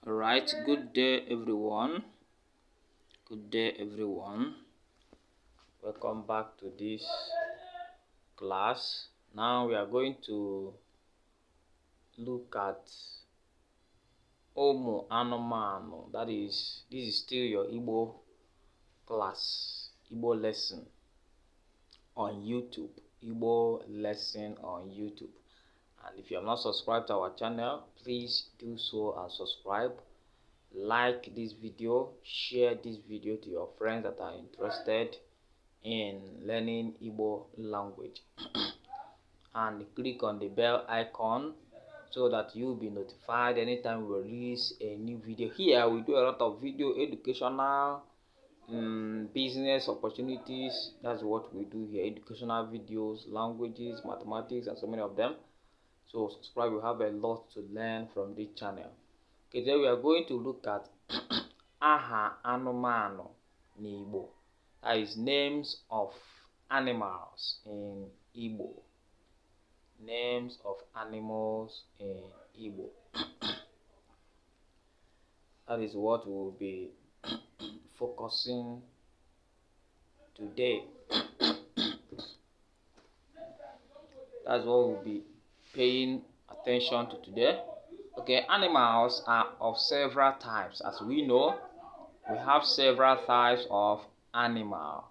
Alright, good day everyone. Good day everyone. Welcome back to this class. Now we are going to look at Omo Anomano. This is still your Igbo class, Igbo lesson on YouTube. Igbo lesson on YouTube. And if you have not subscribed to our channel, please do so and subscribe. Like this video, share this video to your friends that are interested in learning Igbo language and click on the bell icon so that you'll be notified anytime we release a new video. Here we do a lot of video educational business opportunities. That's what we do here: educational videos, languages, mathematics, and so many of them. So subscribe, you have a lot to learn from this channel. Okay, today we are going to look at aha anumano n'Igbo. That is names of animals in Igbo. Names of animals in Igbo. That is what we will be focusing today. That's what we'll be paying attention to today. Okay, animals are of several types. As we know, we have several types of animal.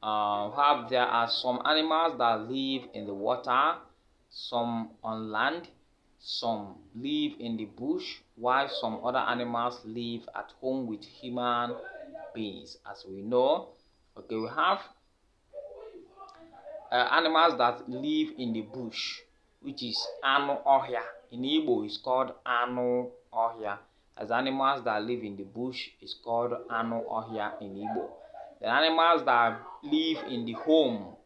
There are some animals that live in the water, some on land, some live in the bush, while some other animals live at home with human beings. As we know, okay, we have animals that live in the bush, which is anu ohia. In Igbo, it's called anu ohia. As animals that live in the bush is called anu ohia in Igbo. The animals that live in the home,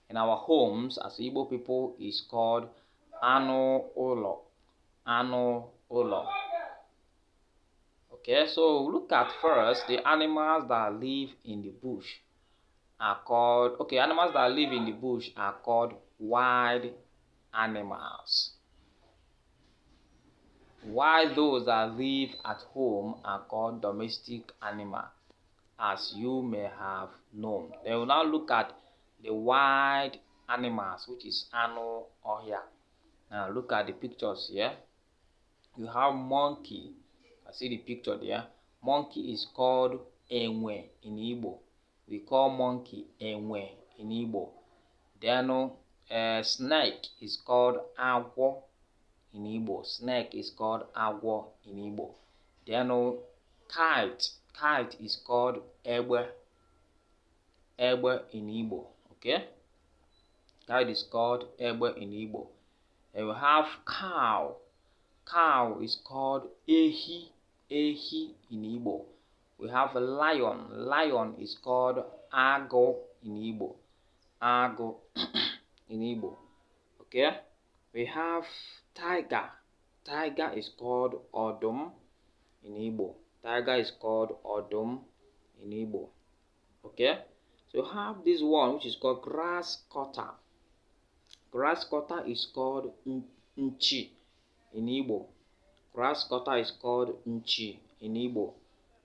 in our homes as Igbo people, is called anu ulo. Anu ulo. Okay, so look at first the animals that live in the bush are called, animals that live in the bush are called wild animals, while those that live at home are called domestic animals, as you may have known. Then we'll now look at the wild animals, which is anu ohia. Now look at the pictures here. You have monkey. I see the picture there. Monkey is called enwe in Igbo. We call monkey enwe in Igbo. Then snake is called agwo in Igbo. Snake is called agwo in Igbo. Then kite is called egbe. Egbe in Igbo. Okay? Kite is called egbe in Igbo. Then we have cow. Cow is called ehi. Ehi in Igbo. We have a lion. Lion is called ago in Igbo. Ago in Igbo. Okay? We have tiger. Tiger is called odum in Igbo. Tiger is called odum in Igbo. Okay? So you have this one which is called grass cutter. Grass cutter is called nchi in Igbo. Grass cutter is called nchi in Igbo.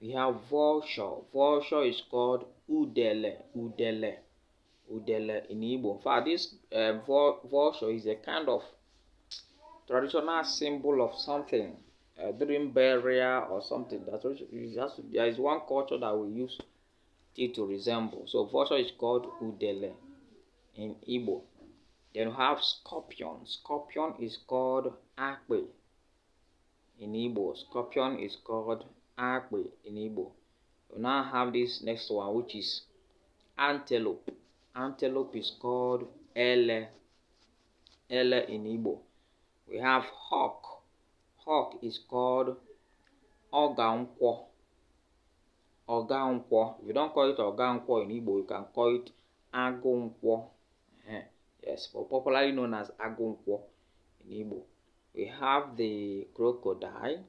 We have vulture. Vulture is called udele. Udele. Udele in Igbo. In fact, this vulture is a kind of traditional symbol of something during burial or something. There is one culture that we use it to resemble. So vulture is called udele in Igbo. Then we have scorpion. Scorpion is called akpe in Igbo. Scorpion is called akpe in Igbo. We now have this next one, which is antelope. Antelope is called ele. Ele in Igbo. We have hawk. Hawk is called ogankwo. Ogankwo. If you don't call it ogankwo in Igbo, you can call it agunkwo. Yes, but popularly known as agunkwo in Igbo. We have the crocodile.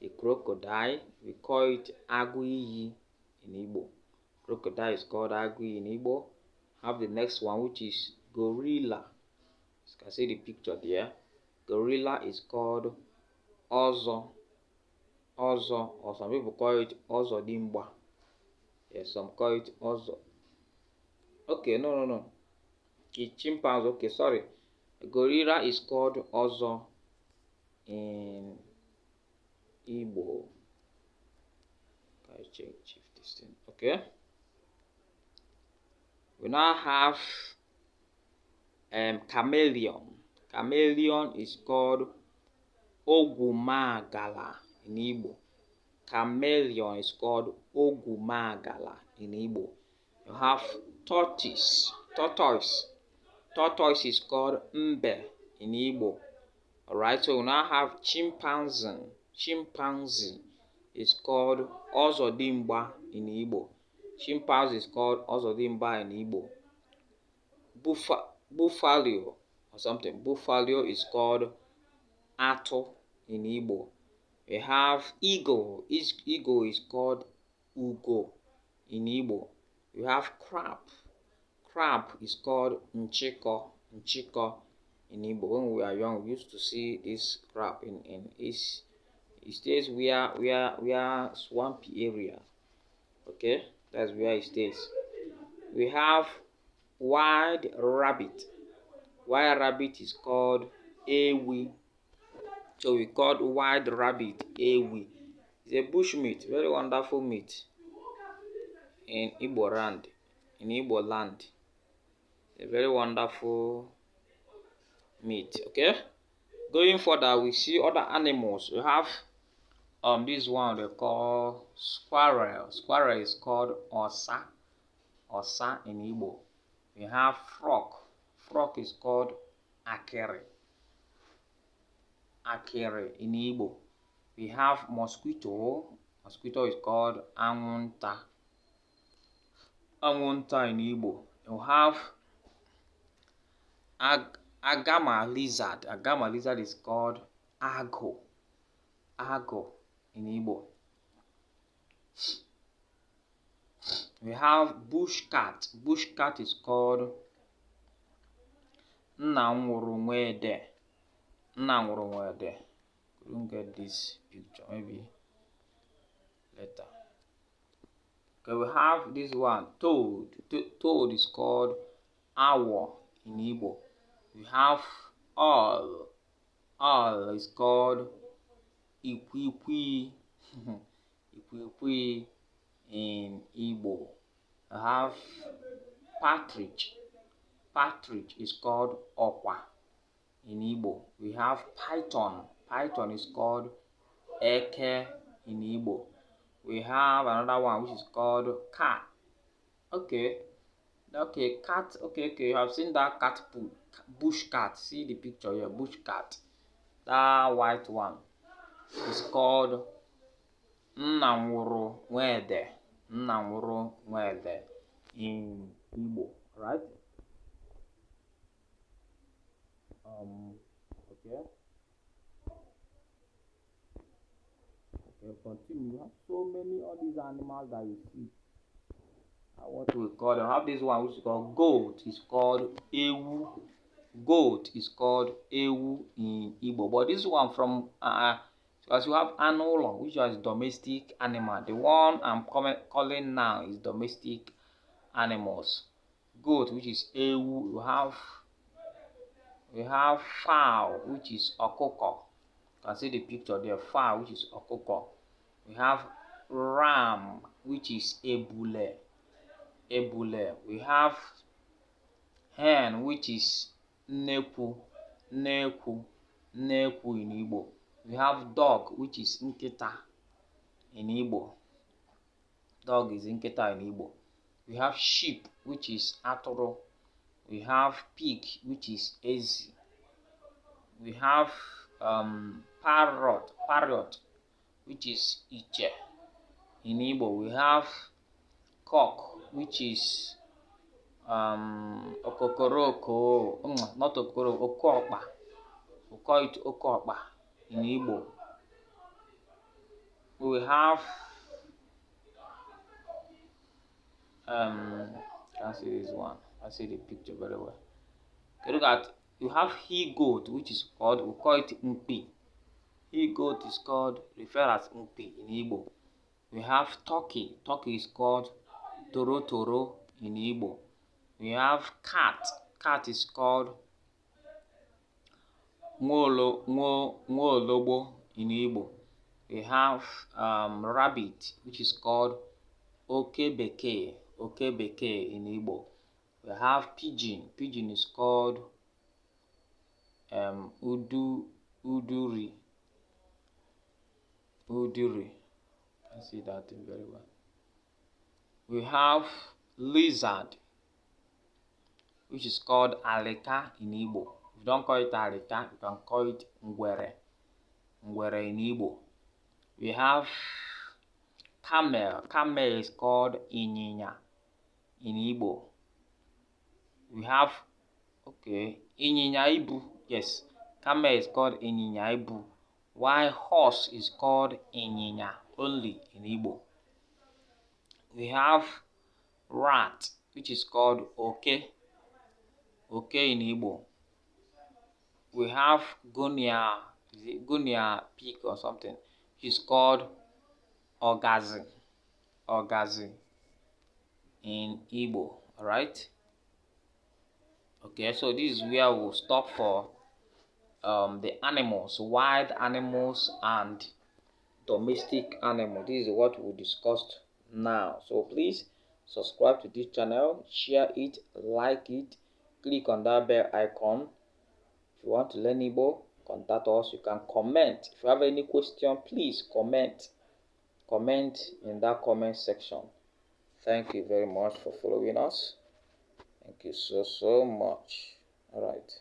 The crocodile, we call it aguiyi in Igbo. Crocodile is called aguiyi in Igbo. Have the next one, which is gorilla. You can see the picture there. Gorilla is called ozo. Ozo, or some people call it Ozodimba. Yes, some call it Ozo. Okay, no. It's chimpanzee. Okay, sorry. A gorilla is called Ozo in Igbo. I check this thing. Okay. We now have chameleon. Chameleon is called Ogumagala in Igbo. Chameleon is called Ogumagala in Igbo. You have tortoise. Tortoise is called Mbe in Igbo. Alright, so we now have chimpanzee. Chimpanzee is called Ozodimba in Igbo. Chimpanzee is called Ozodimba in Igbo. Buffalo or something. Buffalo is called Ato in Igbo. We have eagle. Eagle is called Ugo in Igbo. We have crab. Crab is called Nchiko in Igbo. When we are young, we used to see this crab in it stays where swampy area. Okay, that's where it stays. We have wild rabbit. Wild rabbit is called Ewi. So we called wild rabbit Ewi. It's a bush meat, very wonderful meat in Igbo land. A very wonderful meat. Okay. Going further, we see other animals. We have this one they call squirrel. Squirrel is called Osa in Igbo. We have frog. Frog is called Akere in Igbo. We have mosquito. Mosquito is called Anwunta in Igbo. You have Agama lizard. Agama lizard is called Ago in Igbo. We have bush cat. Bush cat is called Nnanwurunwede. Couldn't get this picture, maybe later. Okay, we have this one, toad. Toad is called Awo in Igbo. We have owl. Owl is called Ikwikwi. Ikwikwi in Igbo. We have partridge. Partridge is called Okwa in Igbo. We have python. Python is called Eke in Igbo. We have another one which is called cat. Okay, cat. Okay. You have seen that cat, bush cat. See the picture here, bush cat. That white one is called Nnanwurunwede in Igbo, right? Okay. Continue. You have so many of these animals that you see. What we call them. Have this one which is called goat. It's called Ewu. Goat is called Ewu in Igbo. But this one from because you have anolo, which is domestic animal. The one I'm calling now is domestic animals. Goat, which is Ewu. We have fowl, which is Okoko. You can see the picture there. Fowl, which is Okoko. We have ram, which is Ebule. We have hen, which is Neku in Igbo. We have dog, which is Nkita in Igbo. Dog is Nkita in Igbo. We have sheep, which is Atoro. We have pig, which is Ezi. We have parrot, which is Iche in Igbo. We have cock, which is Okokoroko, not Okoroko, Okokpa. We call it Okokpa in Igbo. We have can't see this one. I see the picture very well. Okay, look at, you have he goat, which is called, we call it Mpi. He-goat is called, referred as Mpi in Igbo. We have turkey. Turkey is called Toro Toro in Igbo. We have cat. Cat is called Nwolobo in Igbo. We have rabbit, which is called Okebeke in Igbo. We have pigeon. Pigeon is called Uduri. I see that very well. We have lizard, which is called Aleka in Igbo. If you don't call it Aleka, you can call it Ngwere in Igbo. We have camel. Camel is called Inyinya in Igbo. We have, Inyinya Ibu. Yes, camel is called Inyinya Ibu, while horse is called Inyinya only in Igbo. We have rat, which is called Oke in Igbo. We have Gunia pig or something, which is called Ogazi in Igbo. Alright? Okay, so this is where we'll stop for the animals, wild animals and domestic animals. This is what we discussed now. So please subscribe to this channel, share it, like it, click on that bell icon. If you want to learn Igbo, contact us. You can comment. If you have any question, please comment in that comment section. Thank you very much for following us. Thank you so much. All right.